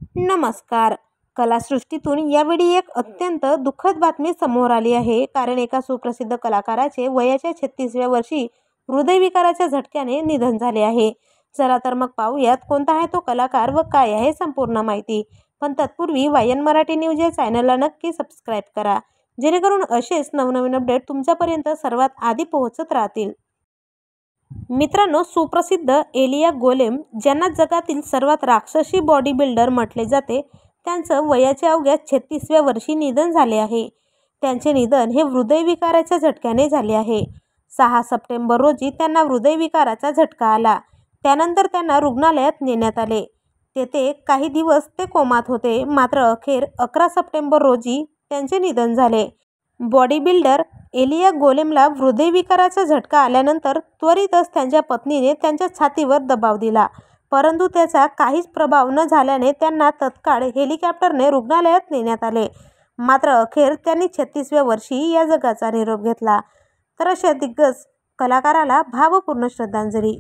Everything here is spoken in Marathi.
नमस्कार. कलासृष्टीतून यावेळी एक अत्यंत दुःखद बातमी समोर आली आहे. कारण एका सुप्रसिद्ध कलाकाराचे वयाच्या 36व्या वर्षी हृदयविकाराच्या झटक्याने निधन झाले आहे. चला तर मग पाहूयात कोणता आहे तो कलाकार व काय आहे संपूर्ण माहिती. पण तत्पूर्वी वायन मराठी न्यूज या चॅनलला नक्की सबस्क्राईब करा, जेणेकरून असेच नवनवीन अपडेट तुमच्यापर्यंत सर्वात आधी पोहोचत राहतील. मित्रांनो, सुप्रसिद्ध एलिया गोलेम, ज्यांना जगातील सर्वात राक्षसी बॉडी बिल्डर म्हटले जाते, त्यांचं वयाच्या अवघ्या 36व्या वर्षी निधन झाले आहे. त्यांचे निधन हे हृदयविकाराच्या झटक्याने झाले आहे. 6 सप्टेंबर रोजी त्यांना हृदयविकाराचा झटका आला. त्यानंतर त्यांना रुग्णालयात नेण्यात आले. तेथे काही दिवस ते कोमात होते. मात्र अखेर 11 सप्टेंबर रोजी त्यांचे निधन झाले. बॉडी बिल्डर एलिया गोलेमला हृदयविकाराचा झटका आल्यानंतर त्वरितच त्यांच्या पत्नीने त्यांच्या छातीवर दबाव दिला, परंतु त्याचा काहीच प्रभाव न झाल्याने त्यांना तत्काळ हेलिकॉप्टरने रुग्णालयात नेण्यात आले. मात्र अखेर त्यांनी 36व्या वर्षी या जगाचा निरोप घेतला. तर अशा दिग्गज कलाकाराला भावपूर्ण श्रद्धांजली.